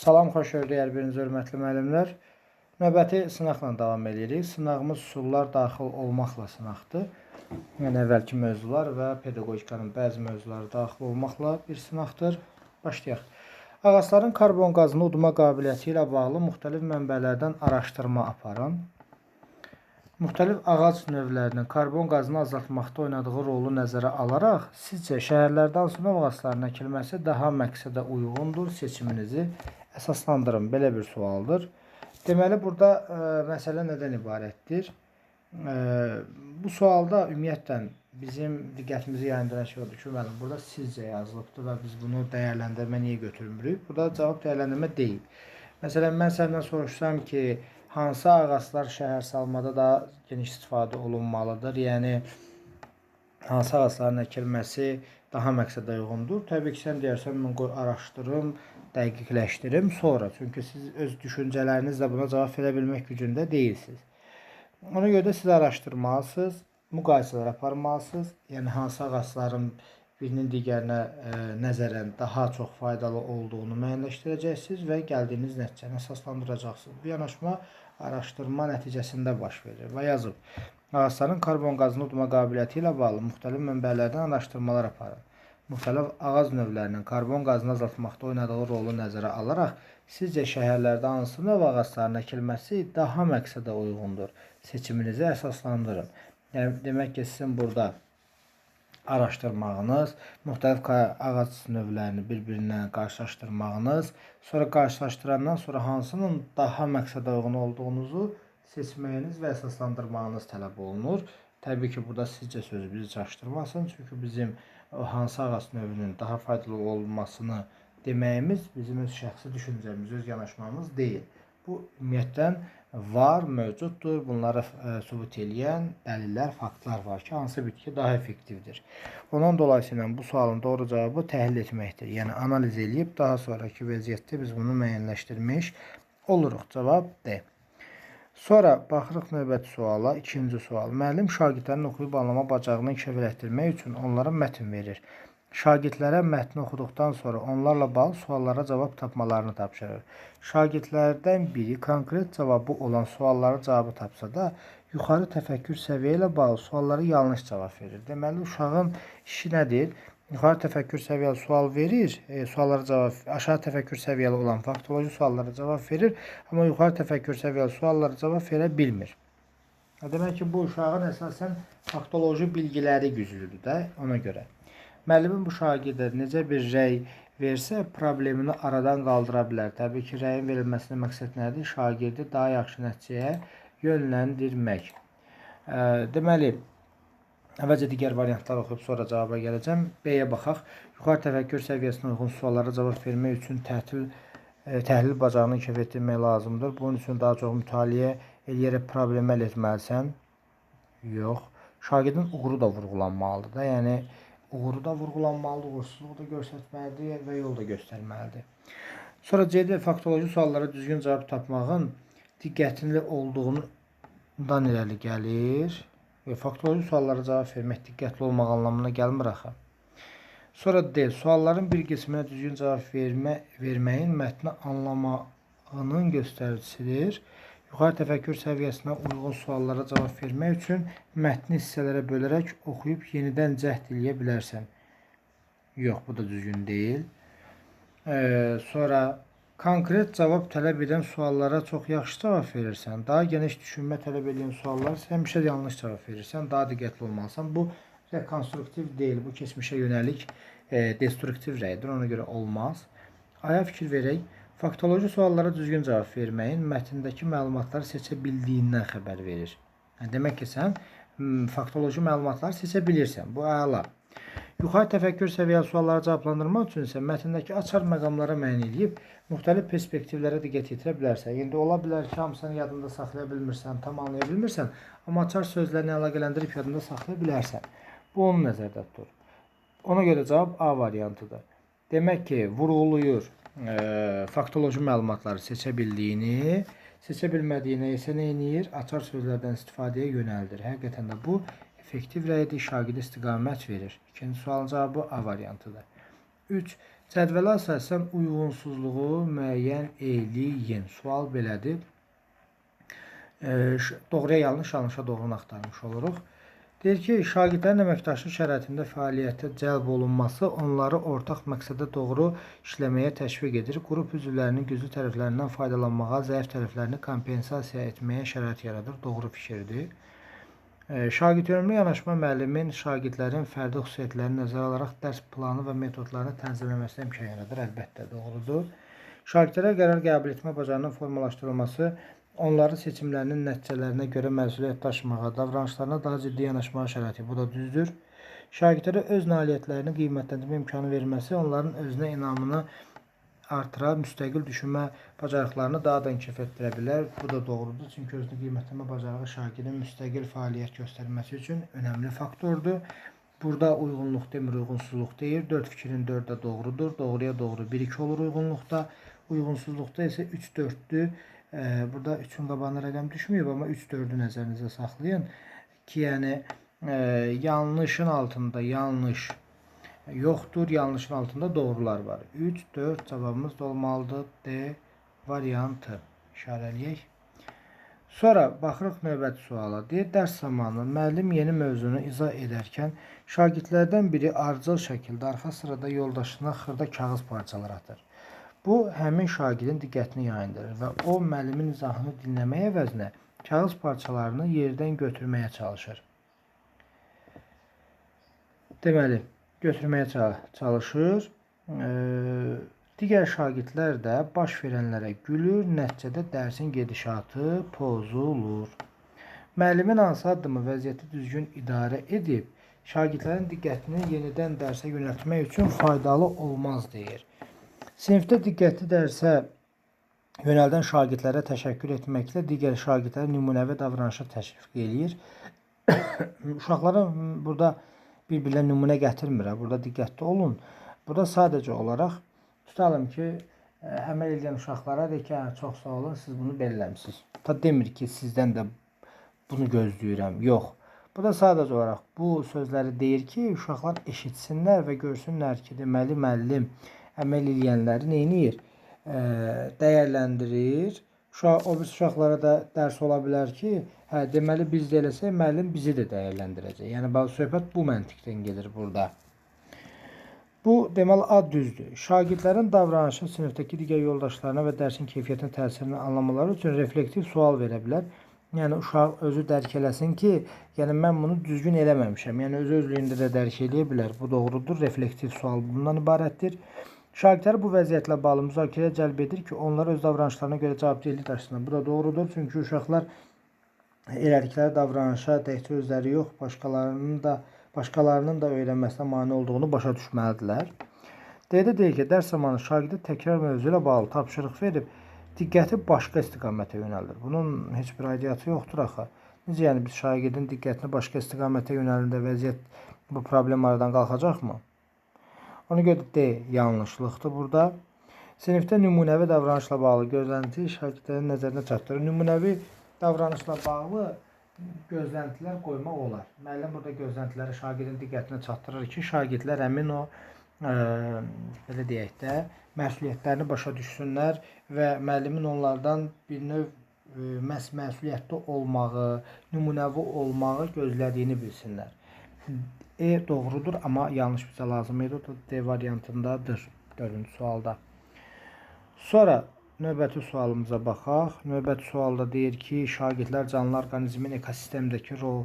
Salam, xoş gördük hər biriniz hörmətli müəllimlər. Növbəti sınaqla davam edirik. Sınağımız üsullar daxil olmaqla sınaqdır. Yəni əvvəlki mövzular və pedaqogikanın bəzi mövzuları daxil olmaqla bir sınaqdır. Başlayaq. Ağacların karbon qazını udma qabiliyyəti ilə bağlı müxtəlif mənbələrdən araşdırma aparın. Müxtəlif ağac növlərinin karbon qazını azaltmaqda oynadığı rolu nəzərə alaraq, sizcə şəhərlərdə hansı növ ağacların əkilməsi daha məqsədə uyğundur? Seçiminizi əsaslandırın. Belə bir sualdır. Deməli, burada məsələ nədən ibarətdir? Bu sualda ümumiyyətlə bizim diqqətimizi yayındıran şey odur ki, burada sizcə yazılıbdır və biz bunu dəyərləndirmə niyə götürmürük? Burada cavab dəyərləndirmə deyil. Məsələn, mən səndən soruşsam ki, hansı ağaclar şəhər salmada daha geniş istifadə olunmalıdır? Yəni, hansı ağacların əkilməsi daha məqsədə uyğundur? Təbii ki, sən deyərsən, mən qoy araşdırım, dəqiqləşdirim sonra. Çünki siz öz düşüncələrinizlə buna cavab verə bilmək gücündə deyilsiniz. Ona görə də siz araşdırmalısınız, müqayisələr aparmalısınız. Yəni, hansı ağacların birinin digərinə nəzərən daha çox faydalı olduğunu müəyyənləşdirəcəksiniz və gəldiyiniz nəticəni əsaslandıracaqsınız. Bu yanaşma araşdırma nəticəsində baş verir və yazıb. Ağacların karbon qazını udma qabiliyyəti ilə bağlı müxtəlif mənbələrdən araşdırmalar aparın. Müxtəlif ağac növlərinin karbon qazını azaltmaqda oynadığı rolu nəzərə alaraq, sizcə şəhərlərdə hansı növ ağacların əkilməsi daha məqsədə uyğundur? Seçiminizi əsaslandırın. Yəni, demək ki, sizin burada araşdırmağınız, müxtəlif ağac növlərini bir-birinə qarşılaşdırmağınız, sonra qarşılaşdırandan sonra hansının daha məqsədə uyğun olduğunuzu seçməyiniz və əsaslandırmağınız tələb olunur. Təbii ki, burada sizcə sözü bizi çaşdırmasın, çünki bizim hansı ağac növünün daha faydalı olmasını deməyimiz bizim öz şəxsi düşüncəmiz, öz yanaşmamız deyil. Bu, ümumiyyətlə var, mövcuddur. Bunları sübut edən dəlillər, faktlar var ki, hansı bitki daha effektivdir. Ondan dolayısıyla bu sualın doğru cavabı təhlil etməkdir. Yəni, analiz edib daha sonraki vəziyyətdə biz bunu müəyyənləşdirmiş oluruq. Cavab D. Sonra baxırıq növbəti suala, ikinci sual. Müəllim şagirdlərin oxuyub anlama bacarığını inkişaf etdirmək üçün onlara mətn verir. Şagirdlərə mətni oxuduqdan sonra onlarla bağlı suallara cavab tapmalarını tapşırır. Şagirdlərdən biri konkret cavabı olan suallara cavabı tapsa da, yuxarı təfəkkür səviyyə ilə bağlı suallara yanlış cavab verir. Deməli, uşağın işi nədir? Yuxarı təfəkkür səviyyəli sual verir, suallara cavab, aşağı təfəkkür səviyyəli olan faktoloji suallara cavab verir, amma yuxarı təfəkkür səviyyəli suallara cavab verə bilmir. Demək ki, bu uşağın əsasən faktoloji bilgiləri güclüdür də, ona görə. Müəllimin bu şagirdə necə bir rəy versə, problemini aradan qaldıra bilər. Təbii ki, rəyin verilməsinin məqsəd nədir? Şagirdi daha yaxşı nəticəyə yönləndirmək. Deməli, əvvəlcə digər variantlar oxuyub sonra cavaba gələcəm. B-yə baxaq. Yuxarı təfəkkür səviyyəsinə uyğun suallara cavab vermək üçün təhlil bacarığını inkişaf etdirmək lazımdır. Bunun üçün daha çox mütaliə eləyərək problemi həll etməlisən. Yox. Şagirdin uğuru da vurğulanmalıdır da. Yəni, uğuru da vurğulanmalıdır, uğursuzluğu da göstərməlidir və yol da göstərməlidir. Sonra C-də faktoloji suallara düzgün cavab tapmağın diqqətli olduğundan irəli gəlir. Faktoloji suallara cavab vermək diqqətli olmaq anlamına gəlmir axı. Sonra D. Sualların bir qisminə düzgün cavab verməyin mətni anlamağının göstəricisidir. Yuxarı təfəkkür səviyyəsinə uyğun suallara cavab vermək üçün mətni hissələrə bölərək oxuyub yenidən cəhd eləyə bilərsən. Yox, bu da düzgün deyil. Sonra konkret cavab tələb edən suallara çox yaxşı cavab verirsən. Daha geniş düşünmə tələb edən suallar həmişə yanlış cavab verirsən. Daha diqqətli olmalısan. Bu rekonstruktiv deyil. Bu keçmişə yönəlik destruktiv rəydir. Ona görə olmaz. Aya fikir verək. Faktoloji suallara düzgün cavab verməyin mətndəki məlumatları seçə bildiyindən xəbər verir. Demək ki, sən faktoloji məlumatları seçə bilirsən. Bu əla. Yuxarı təfəkkür səviyyəli sualları cavablandırmaq üçün isə mətndəki açar məqamlara müəyyən edib, müxtəlif perspektivlərə diqqət yetirə bilərsən. İndi ola bilər ki, hamısını yadında saxlaya bilmirsən, tam anlaya bilmirsən, amma açar sözlərini əlaqələndirib yadında saxlaya bilərsən. Bu, onu nəzərdə tutur. Ona görə cavab A variantıdır. Demək ki, vurğulayır faktoloji məlumatları seçə bildiyini, seçə bilmədiyini isə nə edir? Açar sözlərdən istifadəyə yönəldir. Həqiqətən də bu effektiv rəydir, şagirdə istiqamət verir. İkinci sualın cavabı A variantıdır. 3. Cədvələ əsasən uyğunsuzluğu müəyyən eləyin. Sual belədir. Doğruya yanlış, yanlışa doğrunu axtarmış oluruq. Deyir ki, şagirdlərin əməkdaşlıq şəraitində fəaliyyətə cəlb olunması onları ortaq məqsədə doğru işləməyə təşviq edir. Qrup üzvlərinin güclü tərəflərindən faydalanmağa, zəif tərəflərini kompensasiya etməyə şərait yaradır. Doğru fikirdir. Şagirdönümlü yanaşma müəllimin şagirdlərin fərdi xüsusiyyətlərini nəzərə alaraq dərs planı və metodlarını tənzimləməsinə imkan yaradır. Əlbəttə, doğrudur. Şagirdlərə qərar qəbul etmə bacarığının formalaşdırılması onların seçimlərinin nəticələrinə görə məsuliyyət daşımağa, davranışlarına daha ciddi yanaşmağa şəraiti. Bu da düzdür. Şagirdlərə öz nailiyyətlərini qiymətləndirmə imkanı verməsi onların özünə inamını artırar, müstəqil düşünmə bacarıqlarını daha da inkişaf etdirə bilər. Bu da doğrudur. Çünki özünü qiymətlənmə bacarığı şagirdin müstəqil fəaliyyət göstərməsi üçün önəmli faktordur. Burada uyğunluq demir, uyğunsuzluq deyir. 4 fikrin 4 də doğrudur. Doğruya doğru 1-2 olur uyğunluqda. Uyğunsuzluqda isə 3-4-dür. Burada 3-ün qabağına rəqəm düşməyib, amma 3-4-ü nəzərinizə saxlayın ki, yəni yanlışın altında yanlış yoxdur, yanlışın altında doğrular var. 3-4 cavabımız da olmalıdır. D variantı işarələyək. Sonra baxırıq növbəti suala. Deyir, dərs zamanı müəllim yeni mövzunu izah edərkən şagirdlərdən biri ardıcıl şəkildə arxa sırada yoldaşına xırda kağız parçaları atır. Bu, həmin şagirdin diqqətini yayındırır və o, müəllimin izahını dinləməyə əvəzinə kağız parçalarını yerdən götürməyə çalışır. Deməli, götürməyə çalışır. Digər şagirdlər də baş verənlərə gülür, nəticədə dərsin gedişatı pozulur. Müəllimin hansı addımı vəziyyəti düzgün idarə edib, şagirdlərin diqqətini yenidən dərsə yönəltmək üçün faydalı olmaz deyir. Sinifdə diqqətli dərsə yönəldən şagirdlərə təşəkkür etməklə digər şagirdləri nümunəvi davranışa təşviq eləyir. Uşaqlara burada bir-birlə nümunə gətirmirəm. Burada diqqətli olun. Burada sadəcə olaraq tutalım ki, əməl edən uşaqlara deyir ki, çox sağ olun, siz bunu belirləmişsiniz. Ta demir ki, sizdən də bunu gözləyirəm. Yox. Burada sadəcə olaraq bu sözləri deyir ki, uşaqlar eşitsinlər və görsünlər ki, deməli müəllim əməl edənləri neynir? Dəyərləndirir. O bir uşaqlara da dərs ola bilər ki, deməli biz də eləsək, müəllim bizi də dəyərləndirəcək. Yəni, söhbət bu məntiqdən gedir burada. Bu, deməli, ad düzdür. Şagirdlərin davranışı sinifdəki digər yoldaşlarına və dərsin keyfiyyətinə təsirini anlamaları üçün reflektiv sual verə bilər. Yəni, uşaq özü dərk eləsin ki, yəni mən bunu düzgün eləməmişəm. Yəni, öz-özlüyündə də dərk eləyə bilər. Bu doğrudur. Reflektiv sual bundan ibarətdir. Şagirdləri bu vəziyyətlə bağlı müzakirəyə cəlb edir ki, onlar öz davranışlarına görə cavabdehlik daşısınlar. Bu da doğrudur. Çünki uşaqlar elədikləri davranışa təkcə özləri yox, başqalarının da öyrənməsinə mane olduğunu başa düşməlidirlər. Deyir ki, dərs zamanı şagirdə təkrar mövzu ilə bağlı tapşırıq verib, diqqəti başqa istiqamətə yönəldir. Bunun heç bir aidiyyatı yoxdur axı. Necə yəni biz şagirdin diqqətini başqa istiqamətə yönəlində vəziyyət, bu problem aradan qalxacaqmı? Ona görə D yanlışlıqdır burada. Sinifdə nümunəvi davranışla bağlı gözlənti şagirdlərin nəzərinə çatdırır. Nümunəvi davranışla bağlı gözləntilər qoymaq olar. Müəllim burada gözləntiləri şagirdin diqqətinə çatdırır ki, şagirdlər həmin o belə deyək də, məsuliyyətlərini başa düşsünlər və müəllimin onlardan bir növ məsuliyyətli olmağı, nümunəvi olmağı gözlədiyini bilsinlər. E doğrudur, amma yanlış bizə lazım idi. O da D variantındadır 4-cü sualda. Sonra növbəti sualımıza baxaq. Növbəti sualda deyir ki, şagirdlər canlı orqanizmin ekosistemdəki rol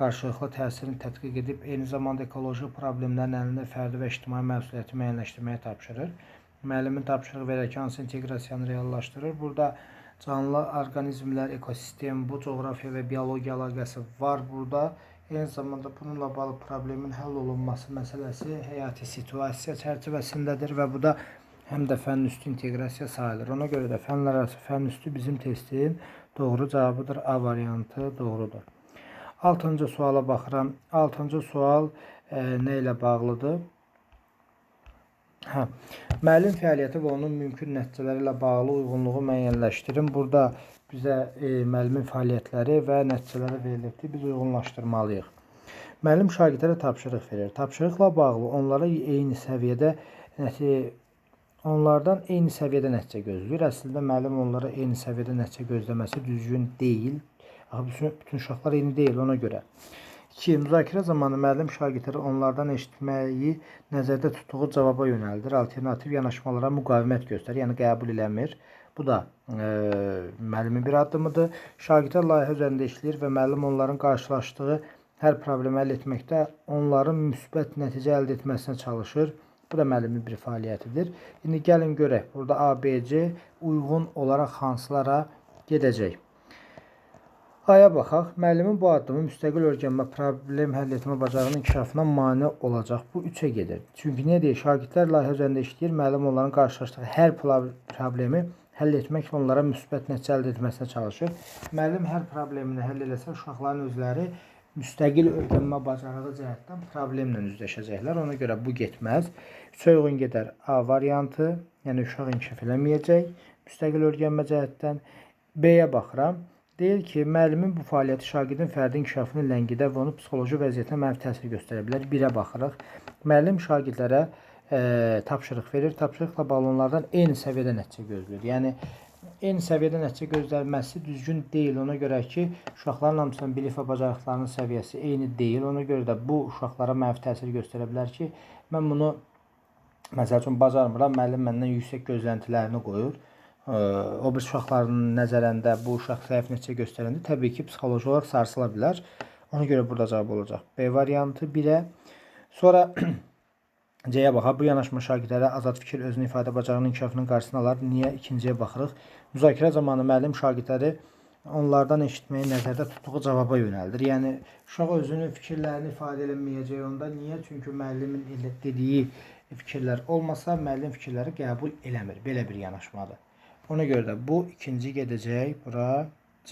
qarşılıqlı təsirini tədqiq edib, eyni zamanda ekoloji problemlərin əlində fərdi və ictimai məsuliyyəti müəyyənləşdirməyə tapşırır. Müəllimin tapşırıq verərkən hansı inteqrasiyanı reallaşdırır? Burada canlı orqanizmlər, ekosistem, bu coğrafiya və biologiya əlaqəsi var burada. Eyni zamanda bununla bağlı problemin həll olunması məsələsi həyati situasiya çərçivəsindədir və bu da həm də fənn üstü inteqrasiya sayılır. Ona görə də fənlər arası fənn üstü bizim testin doğru cavabıdır. A variantı doğrudur. 6-cı suala baxıram. 6-cı sual nə ilə bağlıdır? Müəllim fəaliyyəti və onun mümkün nəticələri ilə bağlı uyğunluğu müəyyənləşdirin. Burada bizə müəllimin fəaliyyətləri və nəticələri verilibdir. Biz uyğunlaşdırmalıyıq. Müəllim şagirdlərə tapşırıq verir. Tapşırıqla bağlı onlara eyni səviyyədə onlardan eyni səviyyədə nəticə gözləyir. Əslində müəllim onlara eyni səviyyədə nəticə gözləməsi düzgün deyil. Bütün uşaqlar eyni deyil ona görə. 2. Müzakirə zamanı müəllim şagirdləri onlardan eşitməyi nəzərdə tutduğu cavaba yönəldir. Alternativ yanaşmalara müqavimət göstərir, yəni qəbul eləmir. Bu da müəllimin bir addımıdır. Şagirdlər layihə üzərində işləyir və müəllim onların qarşılaşdığı hər problemi həll etməkdə onların müsbət nəticə əldə etməsinə çalışır. Bu da müəllimin bir fəaliyyətidir. İndi gəlin görək, burada ABC uyğun olaraq hansılara gedəcək. A-ya baxaq. Müəllimin bu addımı müstəqil öyrənmə, problem həll etmə bacarığının inkişafına mane olacaq. Bu 3-ə gedir. Çünki nə deyir? Şagirdlər layihə üzərində işləyir. Müəllim onların qarşılaşdığı hər problemi həll etməklə onlara müsbət nəticə əldə etməsinə çalışır. Müəllim hər problemini həll eləsə, uşaqların özləri müstəqil öyrənmə bacarığı cəhətdən problemlə üzləşəcəklər. Ona görə bu getməz. 3-ə uyğun gedər A variantı, yəni uşaq inkişaf eləməyəcək müstəqil öyrənmə cəhətdən. B-yə baxıram. Deyir ki, müəllimin bu fəaliyyəti şagirdin fərdi inkişafını ləngidə və onu psixoloji vəziyyətinə mənfi təsir göstərə bilər. 1-ə baxırıq. Müəllim şagirdlərə tapşırıq verir. Tapşırıqla bağlı onlardan eyni səviyyədə nəticə gözləyir. Yəni eyni səviyyədə nəticə gözlənməsi düzgün deyil. Ona görə ki, uşaqların hamısının bilik və bacarıqlarının səviyyəsi eyni deyil. Ona görə də bu uşaqlara mənfi təsir göstərə bilər ki, mən bunu məsəl üçün bacarmıram, müəllim məndən yüksək gözləntilərini qoyur. O bir uşaqların nəzərində bu uşaq zəif nəticə göstərəndə təbii ki, psixoloji olaraq sarsıla bilər. Ona görə burada cavab olacaq B variantı 1-ə. Sonra C-yə baxaq. Bu yanaşma şagirdlərə azad fikir, özünü ifadə bacarığının inkişafının qarşısını alar. Niyə? 2-ciyə baxırıq. Müzakirə zamanı müəllim şagirdləri onlardan eşitməyi nəzərdə tutduğu cavaba yönəldir. Yəni, uşaq özünün fikirlərini ifadə eləməyəcək onda. Niyə? Çünki müəllimin dediyi fikirlər olmasa, müəllim fikirləri qəbul eləmir. Belə bir yanaşmadır. Ona görə də bu ikinci gedəcək. Bura C.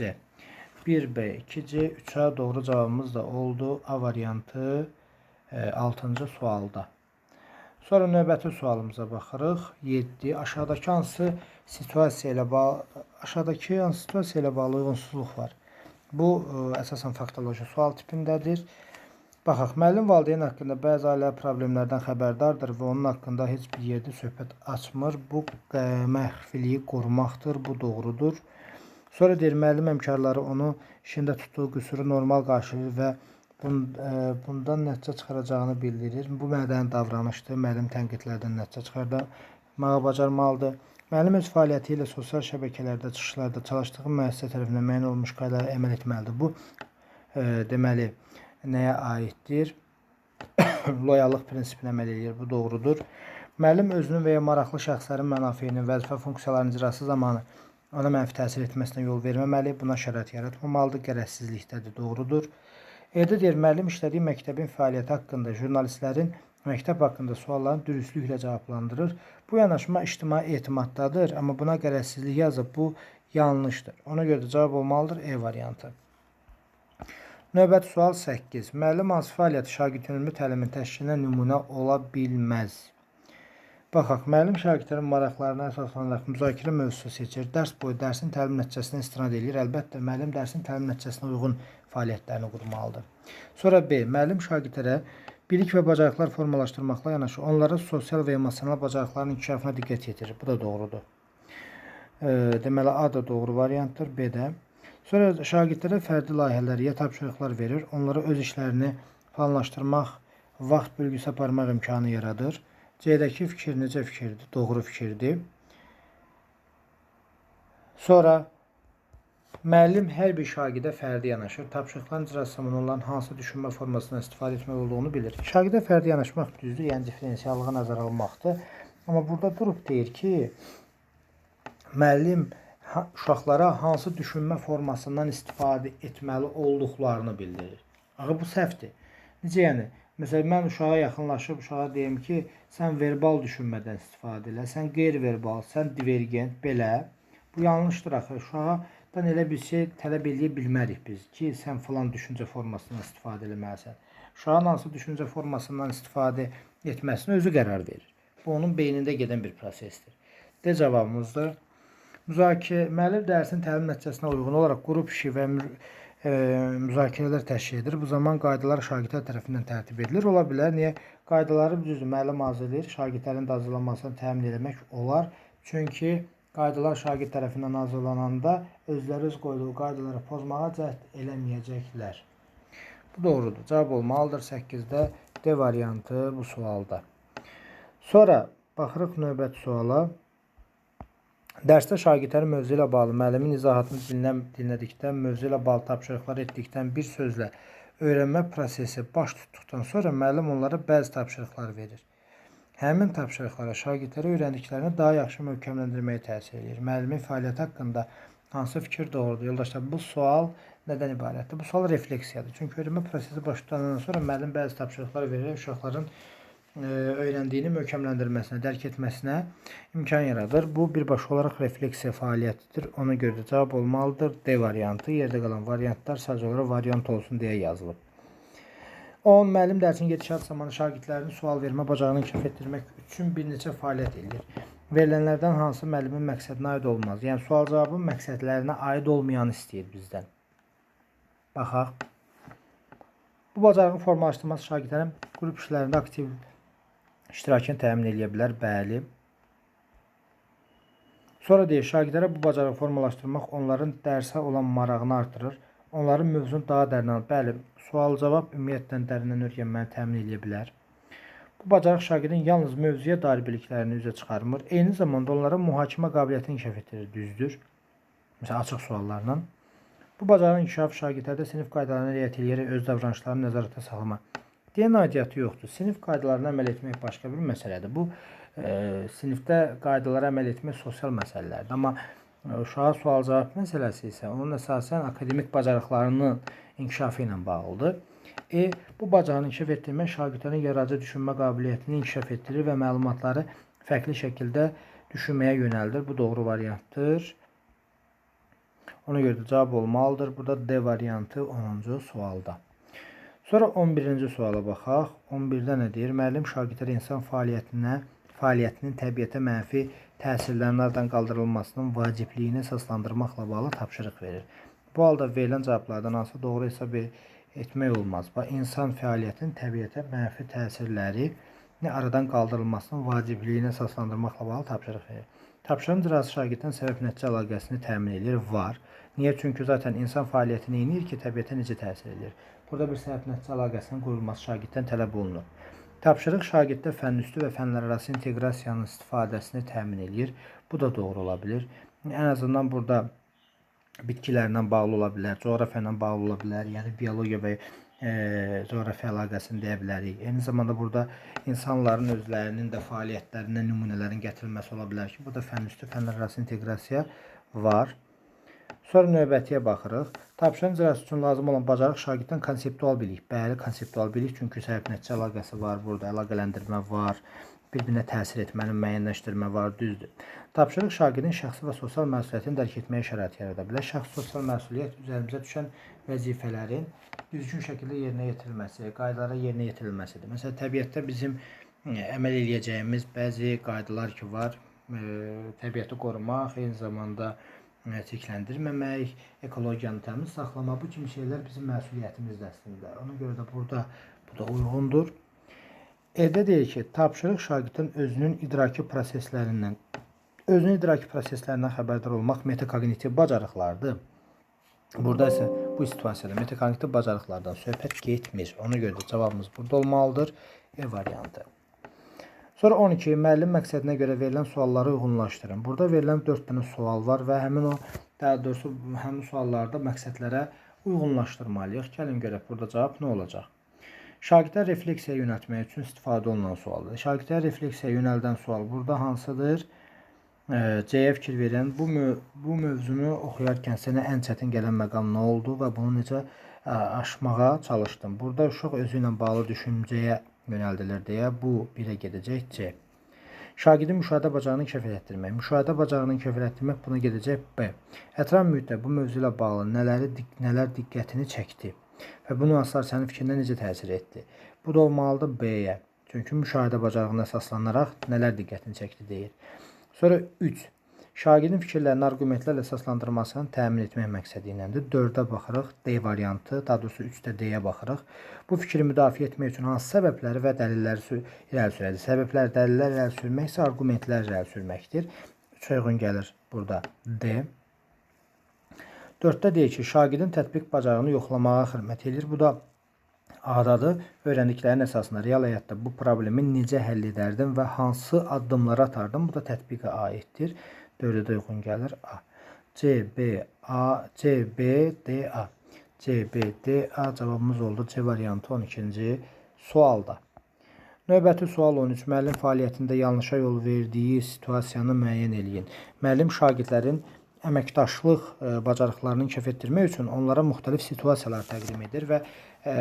1B, 2C, 3A doğru cavabımız da oldu. A variantı 6-cı sualda. Sonra növbəti sualımıza baxırıq. 7. Aşağıdakı hansı situasiya ilə bağlı uyğunsuzluq var? Bu əsasən faktoloji sual tipindədir. Baxaq, müəllim valideyn haqqında bəzi ailə problemlərdən xəbərdardır və onun haqqında heç bir yerdə söhbət açmır. Bu məxfiliyi qorumaqdır, bu doğrudur. Sonra deyir, müəllim həmkarları onu işində tutduğu qüsuru normal qarşılayır və bundan nəticə çıxaracağını bildirir. Bu mədəni davranışdır, müəllim tənqidlərdən nəticə çıxarmağı bacarmalıdır. Müəllim öz fəaliyyəti ilə sosial şəbəkələrdə, çıxışlarda çalışdığı müəssisə tərəfindən müəyyən olunmuş qaydalara əməl etməlidir. Bu, deməli, nəyə aiddir? Loyallıq prinsipinə əməl edir, bu doğrudur. Müəllim özünün və ya maraqlı şəxslərin mənafeyinin, vəzifə funksiyalarının icrası zamanı ona mənfi təsir etməsinə yol verməməli, buna şərait yaratmamalıdır, qərəzsizlikdədir, doğrudur. Evdə deyir, müəllim işlədiyi məktəbin fəaliyyəti haqqında jurnalistlərin məktəb haqqında suallarını dürüstlüklə cavablandırır. Bu yanaşma ictimai etimaddadır, amma buna qərəzsizlik yazıb, bu yanlışdır. Ona görə də cavab olmalıdır E variantı. Növbəti sual 8. Müəllim hansı fəaliyyəti şagird yönümlü təlimin təşkilinə nümunə ola bilməz? Baxaq, müəllim şagirdlərin maraqlarına əsaslanaraq müzakirə mövzusu seçir. Dərs boyu dərsin təlim nəticəsinə istinad edir. Əlbəttə, müəllim dərsin təlim nəticəsinə uyğun fəaliyyətlərini qurmalıdır. Sonra B. Müəllim şagirdlərə bilik və bacarıqlar formalaşdırmaqla yanaşı onların sosial və emosional bacarıqların inkişafına diqqət yetirir. Bu da doğrudur. Deməli, A da doğru variantdır, B də. Sonra şagirdlərə fərdi layihələr ya tapşırıqlar verir. Onlara öz işlərini planlaşdırmaq, vaxt bölgüsü aparmaq imkanı yaradır. C-dəki fikir necə fikirdir? Doğru fikirdir. Sonra müəllim hər bir şagirdə fərdi yanaşır. Tapşırıqların icrası zamanı onların hansı düşünmə formasından istifadə etmək olduğunu bilir. Şagirdə fərdi yanaşmaq düzdür, yəni diferensiallığı nəzərə alınmaqdır. Amma burada durub deyir ki, müəllim uşaqlara hansı düşünmə formasından istifadə etməli olduqlarını bildirir. Axı bu səhvdir. Necə yəni? Məsələn, mən uşağa yaxınlaşıb, uşağa deyim ki, sən verbal düşünmədən istifadə elə, sən qeyri-verbal, sən divergent, belə. Bu yanlışdır axı. Uşaqdan elə bir şey tələb eləyə bilmərik biz ki, sən filan düşüncə formasından istifadə eləməlisən. Uşağın hansı düşüncə formasından istifadə etməsinə özü qərar verir. Bu, onun beynində gedən bir prosesdir. D cavabımızdır. Müzakirə, müəllim dərsin təlim nəticəsinə uyğun olaraq qrup işi və müzakirələr təşkil edir. Bu zaman qaydalar şagirdlər tərəfindən tərtib edilir. Ola bilər. Niyə? Qaydaları düzdür, müəllim hazırlayır. Şagirdlərin də hazırlanmasını təmin etmək olar. Çünki qaydalar şagird tərəfindən hazırlananda özləri öz qoyduğu qaydaları pozmağa cəhd eləməyəcəklər. Bu doğrudur. Cavab olmalıdır 8-də D variantı bu sualda. Sonra baxırıq növbəti suala. Dərsdə şagirdlərin mövzu ilə bağlı müəllimin izahatını dinlədikdən, mövzu ilə bağlı tapşırıqlar etdikdən bir sözlə öyrənmə prosesi baş tutduqdan sonra müəllim onlara bəzi tapşırıqlar verir. Həmin tapşırıqlara şagirdlərə öyrəndiklərini daha yaxşı möhkəmləndirməyə təsir edir. Müəllimin fəaliyyəti haqqında hansı fikir doğrudur? Yoldaşlar, bu sual nədən ibarətdir? Bu sual refleksiyadır. Çünki öyrənmə prosesi baş tutandan sonra müəllim bəzi tapşırıqlar verir, uşaqların öyrəndiyini möhkəmləndirməsinə, dərk etməsinə imkan yaradır. Bu birbaşa olaraq refleksiya fəaliyyətidir. Ona görə də cavab olmalıdır D variantı. Yerdə qalan variantlar sadəcə olaraq variant olsun deyə yazılıb. 10. Müəllim dərsin gedişatı zamanı şagirdlərin sual vermə bacarığını inkişaf etdirmək üçün bir neçə fəaliyyət edir. Verilənlərdən hansı müəllimin məqsədinə aid olmaz? Yəni, sual-cavabın məqsədlərinə aid olmayanı istəyir bizdən. Baxaq. Bu bacarığın formalaşdırması şagirdlərin qrup işlərində aktiv iştirakını təmin edə bilər. Bəli. Sonra deyir, şagirdlərə bu bacarığı formalaşdırmaq onların dərsə olan marağını artırır. Onların mövzunu daha dərinə, bəli, sual-cavab ümumiyyətlə dərindən öyrənməni təmin edə bilər. Bu bacarıq şagirdin yalnız mövzuya dair biliklərini üzə çıxarmır. Eyni zamanda onlara mühakimə qabiliyyətini inkişaf etdirir, düzdür. Məsələn, açıq suallarla. Bu bacarığın inkişafı şagirdlərdə sinif qaydalarına riayət edərək öz davranışlarını nəzarətdə saxlamaq deyən aidiyyatı yoxdur. Sinif qaydalarına əməl etmək başqa bir məsələdir. Bu, sinifdə qaydalara əməl etmək sosial məsələlərdir. Amma uşağa sual-cavab məsələsi isə onun əsasən akademik bacarıqlarının inkişafı ilə bağlıdır. Bu bacarığını inkişaf etdirmək şagirdlərin yaradıcı düşünmə qabiliyyətini inkişaf etdirir və məlumatları fərqli şəkildə düşünməyə yönəldir. Bu doğru variantdır. Ona görə də cavab olmalıdır. Burada D variantı 10-cu sualda. Sonra 11-ci suala baxaq. 11-də nə deyir? Müəllim şagirdlərə insan fəaliyyətinin təbiətə mənfi təsirlərinin aradan qaldırılmasının vacibliyini əsaslandırmaqla bağlı tapşırıq verir. Bu halda verilən cavablardan hansı doğru hesab etmək olmaz. İnsan fəaliyyətinin təbiətə mənfi təsirləri aradan qaldırılmasının vacibliyini əsaslandırmaqla bağlı tapşırıq verir. Tapşırığın icrası şagirdin səbəb-nəticə əlaqəsini təmin edir. Var. Niyə? Çünki zaten insan fəaliyyəti nə edir ki, təbiətə necə təsir edir? Burada bir səbəb-nəticə əlaqəsinin qurulması şagirddən tələb olunur. Tapşırıq şagirddə fənüstü və fənlərarası inteqrasiyanın istifadəsini təmin edir. Bu da doğru ola bilir. Ən azından burada bitkilərlə bağlı ola bilər, coğrafiya ilə bağlı ola bilər, yəni biologiya və coğrafiya əlaqəsini deyə bilərik. Eyni zamanda burada insanların özlərinin də fəaliyyətlərindən nümunələrin gətirilməsi ola bilər ki, burada fənüstü, fənlərarası inteqrasiya var. Sonra növbətiyə baxırıq. Tapşırığın icrası üçün lazım olan bacarıq şagirddən konseptual bilik. Bəli, konseptual bilik, çünki səbəb-nəticə əlaqəsi var, burada əlaqələndirmə var, bir-birinə təsir etməni müəyyənləşdirmə var, düzdür. Tapşırıq şagirdin şəxsi və sosial məsuliyyətini dərk etməyə şərait yarada bilər. Şəxsi sosial məsuliyyət üzərimizə düşən vəzifələrin düzgün şəkildə yerinə yetirilməsi, qaydalara yerinə yetirilməsidir. Məsələn, təbiətdə bizim əməl edəcəyimiz bəzi qaydalar ki var, təbiəti qorumaq, eyni zamanda çirkləndirməmək, ekologiyanı təmiz saxlamaq, bu kimi şeylər bizim məsuliyyətimizdir əslində. Ona görə də burada bu da uyğundur. Evdə deyir ki, tapşırıq şagirdin özünün idraki proseslərindən xəbərdar olmaq metakognitiv bacarıqlardır. Burada isə bu situasiyada metakognitiv bacarıqlardan söhbət getmir. Ona görə də cavabımız burada olmalıdır. E variantı. Sonra 12. Müəllim məqsədinə görə verilən sualları uyğunlaşdırın. Burada verilən 4 dənə sual var və həmin suallarda məqsədlərə uyğunlaşdırmalıyıq. Gəlin görək, burada cavab nə olacaq? Şagirdlər refleksiyaya yönəltmək üçün istifadə olunan sualdır. Şagirdlər refleksiyaya yönəldən sual burada hansıdır? C-yə fikir verin. Bu mövzunu oxuyarkən sənə ən çətin gələn məqam nə oldu və bunu necə aşmağa çalışdım? Burada uşaq özü ilə bağlı düşüncəyə yönəldilir deyə bu 1-ə gedəcək C. Şagirdin müşahidə bacarığını inkişaf etdirmək. Müşahidə bacarığını inkişaf etdirmək buna gedəcək B. Ətraf mühitdə bu mövzu ilə bağlı nələr diqqətini çəkdi və bu nüanslar sənin fikrində necə təsir etdi? Bu da olmalıdır B-yə. Çünki müşahidə bacarığına əsaslanaraq nələr diqqətini çəkdi deyir. Sonra 3. Şagirdin fikirlərini arqumentlərlə əsaslandırmasını təmin etmək məqsədi iləndir. 4-ə baxırıq, D variantı, daha doğrusu 3-də D-yə baxırıq. Bu fikri müdafiə etmək üçün hansı səbəbləri və dəlilləri irəli sürəcək? Səbəblər, dəlillər irəli sürmək isə arqumentlər irəli sürməkdir. 3-ə uyğun gəlir burada D. 4-də deyir ki, şagirdin tətbiq bacarığını yoxlamağa xidmət edir. Bu da A-dadır. Öyrəndiklərin əsasında real həyatda bu problemi necə həll edərdim və hansı addımları atardım? Bu da tətbiqə aiddir. 4-də uyğun gəlir A. C, B, A, C, B, D, A. C, B, D, A cavabımız oldu. C variantı 12-ci sualda. Növbəti sual 13. Müəllim fəaliyyətində yanlışa yol verdiyi situasiyanı müəyyən eləyin. Müəllim şagirdlərin əməkdaşlıq bacarıqlarını inkişaf etdirmək üçün onlara müxtəlif situasiyalar təqdim edir və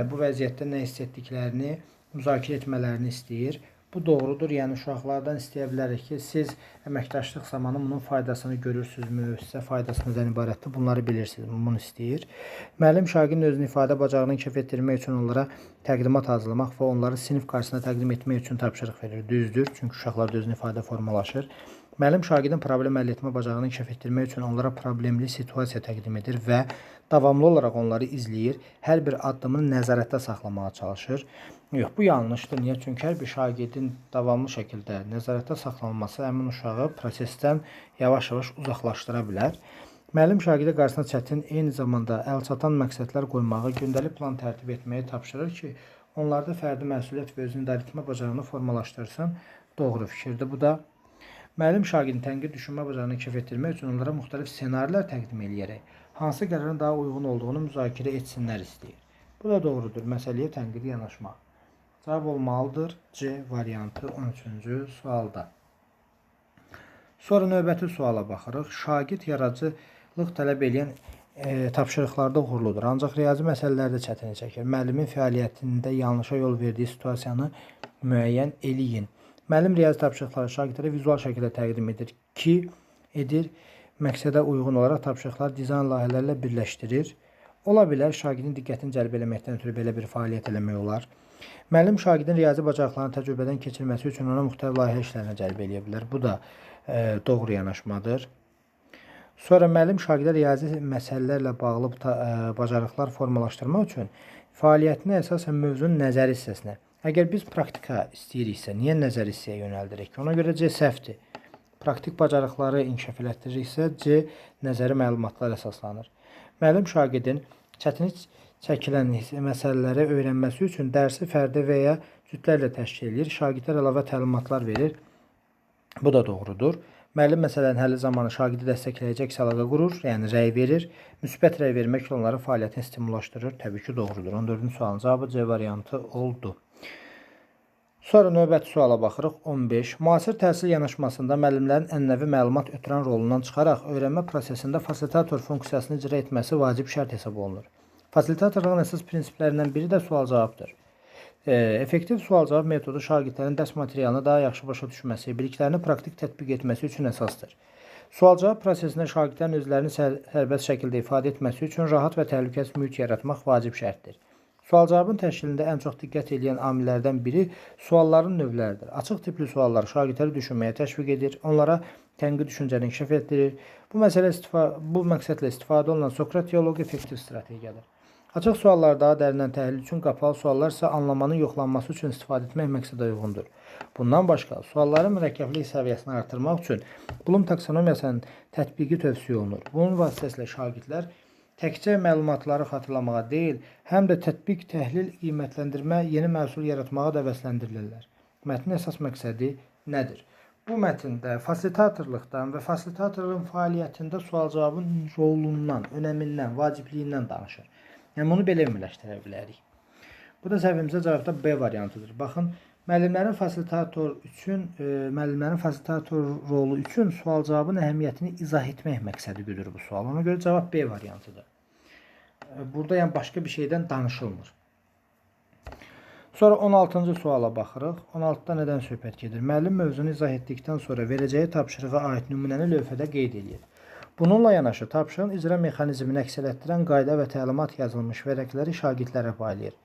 bu vəziyyətdə nə hiss etdiklərini müzakirə etmələrini istəyir. Bu doğrudur. Yəni uşaqlardan istəyə bilərik ki, siz əməkdaşlıq zamanı bunun faydasını görürsünüzmü, sizə faydası nədən ibarətdir, bunları bilirsiniz. Bunu istəyir. Müəllim şagirdin özünü ifadə bacarığını inkişaf etdirmək üçün onlara təqdimat hazırlamaq və onları sinif qarşısında təqdim etmək üçün tapşırıq verir. Düzdür, çünki uşaqlarda özünü ifadə formalaşır. Müəllim şagirdin problem əldə etmə bacarığını inkişaf etdirmək üçün onlara problemli situasiya təqdim edir və davamlı olaraq onları izləyir. Hər bir addımını nəzarətdə saxlamağa çalışır. Yox, bu yanlışdır. Niyə? Çünki hər bir şagirdin davamlı şəkildə nəzarətdə saxlanılması həmin uşağı prosesdən yavaş-yavaş uzaqlaşdıra bilər. Müəllim şagirdə qarşısına çətin, eyni zamanda əlçatan məqsədlər qoymağı, gündəlik plan tərtib etməyi tapşırır ki, onlarda fərdi məsuliyyət və özünü idarə etmə bacarığını formalaşdırsın. Doğru fikirdir. Bu da müəllim şagirdin tənqid düşünmə bacarığını inkişaf etdirmək üçün onlara müxtəlif ssenarilər təqdim edərək hansı qərarın daha uyğun olduğunu müzakirə etsinlər istəyir. Bu da doğrudur. Məsələyə tənqidi yanaşmaq. Cavab olmalıdır C variantı 13-cü sualda. Sonra növbəti suala baxırıq. Şagird yaradıcılıq tələb edən tapşırıqlarda uğurludur. Ancaq riyazi məsələlərdə çətinlik çəkir. Müəllimin fəaliyyətində yanlışa yol verdiyi situasiyanı müəyyən eləyin. Müəllim riyazi tapşırıqları şagirdlərə vizual şəkildə təqdim edir. Məqsədə uyğun olaraq tapşırıqlar dizayn layihələrlə birləşdirir. Ola bilər şagirdin diqqətini cəlb eləməkdən ötürü belə bir fəaliyyət eləmək olar. Müəllim şagirdin riyazi bacarıqlarını təcrübədən keçirməsi üçün ona müxtəlif layihə işlərinə cəlb eləyə bilər. Bu da doğru yanaşmadır. Sonra müəllim şagirdə riyazi məsələlərlə bağlı bacarıqlar formalaşdırmaq üçün fəaliyyətini əsasən mövzunun nəzəri hissəsinə. Əgər biz praktika istəyiriksə, niyə nəzəri hissəyə yönəldirik? Ona görə C səhvdir. Praktik bacarıqları inkişaf elətdiririksə, C nəzəri məlumatlar əsaslanır. Müəllim şagirdin çətinlik çəkilən məsələləri öyrənməsi üçün dərsi fərdi və ya cütlərlə təşkil edir. Şagirdlər əlavə təlimatlar verir. Bu da doğrudur. Müəllim məsələnin həlli zamanı şagirdi dəstəkləyəcək əlaqə qurur, yəni rəy verir. Müsbət rəy verməklə onların fəaliyyətini stimullaşdırır. Təbii ki, doğrudur. 14-cü sualın cavabı C variantı oldu. Sonra növbəti suala baxırıq. 15. Müasir təhsil yanaşmasında müəllimlərin ənənəvi məlumat ötürən rolundan çıxaraq öyrənmə prosesində fasilitator funksiyasını icra etməsi vacib şərt hesab olunur. Fasilitatorluğun əsas prinsiplərindən biri də sual-cavabdır. Effektiv sual-cavab metodu şagirdlərin dərs materialını daha yaxşı başa düşməsi, biliklərini praktik tətbiq etməsi üçün əsasdır. Sual-cavab prosesində şagirdlərin özlərini sərbəst şəkildə ifadə etməsi üçün rahat və təhlükəsiz mühit yaratmaq vacib şərtdir. Sual-cavabın təşkilində ən çox diqqət edən amillərdən biri sualların növləridir. Açıq tipli suallar şagirdləri düşünməyə təşviq edir, onlara tənqid düşüncəni inkişaf etdirir. Bu məqsədlə istifadə olunan Sokrat diyaloqu effektiv strategiyadır. Açıq suallar daha dərindən təhlil üçün, qapalı suallar isə anlamanın yoxlanması üçün istifadə etmək məqsədə uyğundur. Bundan başqa, sualların mürəkkəblik səviyyəsini artırmaq üçün Bloom taksonomiyasının tətbiqi tövsiyə olunur. Bunun vasitəsilə şagirdlər təkcə məlumatları xatırlamağa deyil, həm də tətbiq, təhlil, qiymətləndirmə, yeni məhsul yaratmağa da həvəsləndirilirlər. Mətnin əsas məqsədi nədir? Bu mətndə fasilitatorluqdan və fasilitatorluğun fəaliyyətində sual-cavabın rolundan, önəmindən, vacibliyindən danışır. Yəni, bunu belə ümumiləşdirə bilərik. Bu da səhvimizə cavabda B variantıdır. Baxın, müəllimlərin fasilitator rolu üçün sual-cavabın əhəmiyyətini izah etmək məqsədi güdür bu sual. Ona görə cavab B variantıdır. Burada yəni başqa bir şeydən danışılmır. Sonra 16-cı suala baxırıq. 16-da nədən söhbət gedir? Müəllim mövzunu izah etdikdən sonra verəcəyi tapşırığa aid nümunəni lövhədə qeyd edir. Bununla yanaşı tapşırığın icra mexanizmini əks etdirən qayda və təlimat yazılmış vərəqləri şagirdlərə paylayır.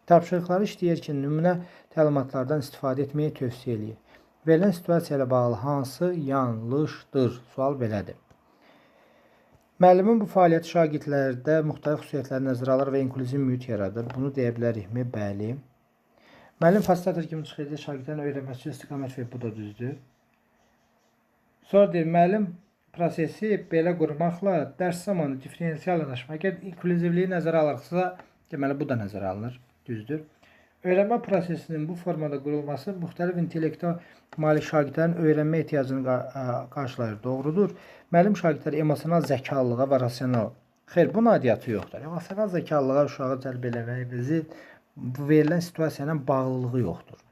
Tapşırıqları işləyərkən nümunə təlimatlardan istifadə etməyi tövsiyə edir. Verilən situasiya ilə bağlı hansı yanlışdır? Sual belədir. Müəllimin bu fəaliyyəti şagirdlərdə müxtəlif xüsusiyyətləri nəzərə alır və inklüziv mühit yaradır. Bunu deyə bilərikmi? Bəli. Müəllim fasilitator kimi çıxış edir, şagirdlərin öyrənməsi istiqamət verir. Bu da düzdür. Sonra deyir, müəllim prosesi belə qurmaqla dərs zamanı diferensial yanaşma, əgər inklüzivliyi nəzərə alırsa, deməli bu da nəzərə alınır. Düzdür. Öyrənmə prosesinin bu formada qurulması müxtəlif intellektual malik şagirdlərin öyrənmə ehtiyacını qarşılayır. Doğrudur. Müəllim şagirdləri emosional zəkalılığa və rasional. Xeyr, bunun aidiyyatı yoxdur. Emosional zəkalılığa uşağı cəlb eləməyimizi bu verilən situasiya ilə bağlılığı yoxdur.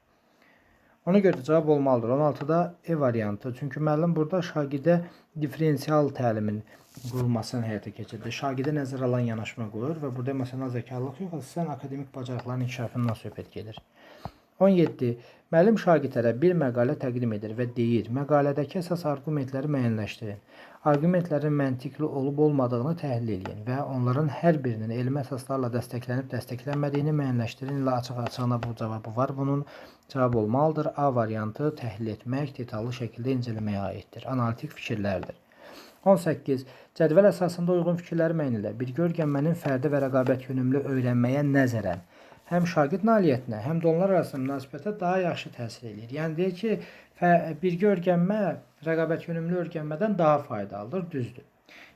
Ona görə də cavab olmalıdır. 16-da E variantı. Çünki müəllim burada şagirdə diferensial təlimin qurulmasını həyata keçirdi. Şagirdə nəzərə alan yanaşma qoyur və burada emosional zəkalılıq yox, əsasən akademik bacarıqların inkişafından söhbət gedir. 17. Müəllim şagirdlərə bir məqalə təqdim edir və deyir, məqalədəki əsas argumentləri müəyyənləşdirin. Argumentlərin məntiqli olub-olmadığını təhlil edin və onların hər birinin elmi əsaslarla dəstəklənib dəstəklənmədiyini müəyyənləşdirin. İlə açıq-açığına bu cavabı var. Bunun cavab olmalıdır. A variantı təhlil etmək, detallı şəkildə incələməyə aiddir. Analitik fikirlərdir. 18. Cədvəl əsasında uyğun fikirləri müəyyən elə. Birgə öyrənmənin fərdi və rəqabət yönümlü öyrənməyə nəzərən həm şagird nailiyyətinə, həm də onlar arasında münasibətə daha yaxşı təsir edir. Yəni deyir ki, birgə öyrənmə rəqabət yönümlü öyrənmədən daha faydalıdır, düzdür.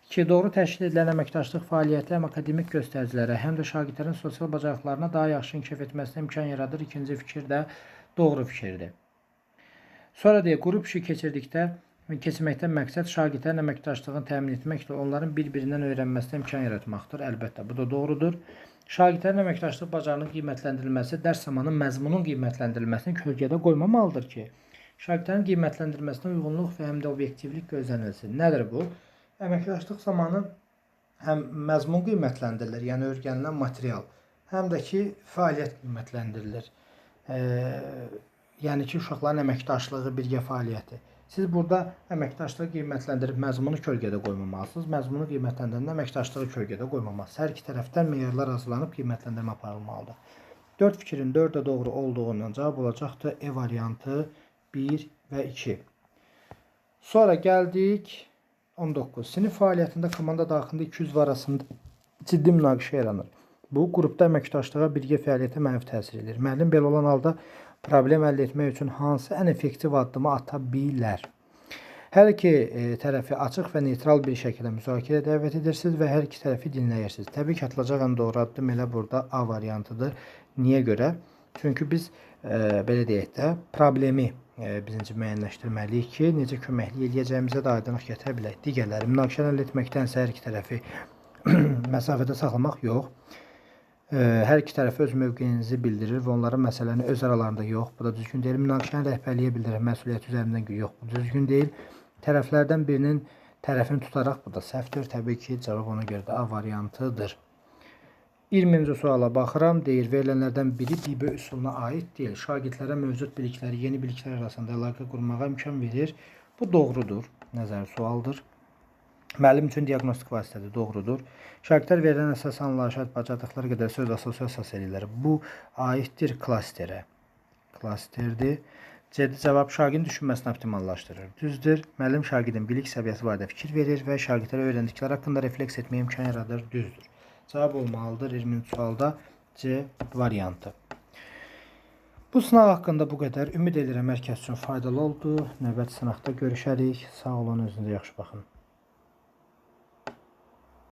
2. Doğru təşkil edilən əməkdaşlıq fəaliyyəti həm akademik göstəricilərə, həm də şagirdlərin sosial bacarıqlarına daha yaxşı inkişaf etməsinə imkan yaradır. İkinci fikir də doğru fikirdir. Sonra deyir, qrup işi keçirməkdən məqsəd şagirdlərin əməkdaşlığını təmin etməklə onların bir-birindən öyrənməsinə imkan yaratmaqdır. Əlbəttə, bu da doğrudur. Şagirdlərin əməkdaşlıq bacarığının qiymətləndirilməsi dərs zamanı məzmunun qiymətləndirilməsini kölgədə qoymamalıdır ki, şagirdlərin qiymətləndirilməsinə uyğunluq və həm də obyektivlik gözlənilsin. Nədir bu? Əməkdaşlıq zamanı həm məzmun qiymətləndirilir, yəni öyrənilən material, həm də ki, fəaliyyət qiymətləndirilir. Yəni ki, uşaqların əməkdaşlığı, birgə fəaliyyəti. Siz burada əməkdaşlığı qiymətləndirib məzmunu kölgədə qoymamalısınız. Məzmunu qiymətləndirəndə əməkdaşlığı kölgədə qoymamalısınız. Hər iki tərəfdən meyarlar hazırlanıb qiymətləndirmə aparılmalıdır. 4 fikrin 4 də doğru olduğundan cavab olacaqdır E variantı 1 və 2. Sonra gəldik 19. Sinif fəaliyyətində komanda daxilində 200 arasında ciddi münaqişə yaranır. Bu, qrupda əməkdaşlığa, birgə fəaliyyətə mənfi təsir edir. Müəllim belə olan halda problem əldə etmək üçün hansı ən effektiv addımı ata bilər? Hər iki tərəfi açıq və neytral bir şəkildə müzakirə dəvət edirsiniz və hər iki tərəfi dinləyirsiniz. Təbii ki, atılacaq ən doğru addım elə burada A variantıdır. Niyə görə? Çünki biz, belə deyək də, problemi birinci müəyyənləşdirməliyik ki, necə köməklik edəcəyimizə də aydınlıq gətirə bilək. Digərləri, münaqişəni əldə etməkdənsə hər iki tərəfi məsafədə saxlamaq yox. Hər iki tərəf öz mövqeyinizi bildirir və onların məsələni öz aralarında yox, bu da düzgün deyil. Münaqişəni rəhbərliyə bildirir, məsuliyyət üzərindən yox, bu düzgün deyil. Tərəflərdən birinin tərəfini tutaraq, bu da səhvdir. Təbii ki, cavab ona görə də A variantıdır. 20-ci suala baxıram, deyir, verilənlərdən biri DİBE üsuluna aid deyil. Şagirdlərə mövcud bilikləri yeni biliklər arasında əlaqə qurmağa imkan verir. Bu doğrudur, nəzəri sualdır. Müəllim üçün diaqnostik vasitədir, doğrudur. Şagirdlər verilən əsas anlayışat bacardıqları qədər söz assosiasiya əsas eləyirlər. Bu aiddir klasterə. Klasterdir. C-də cavab şagirdin düşünməsini optimallaşdırır. Düzdür. Müəllim şagirdin bilik səviyyəsi barədə fikir verir və şagirdlərə öyrəndikləri haqqında refleks etməyə imkan yaradır. Düzdür. Cavab olmalıdır 20-ci sualda C variantı. Bu sınaq haqqında bu qədər. Ümid edirəm hər kəs üçün faydalı oldu. Növbəti sınaqda görüşərik. Sağ olun, özünüzə yaxşı baxın.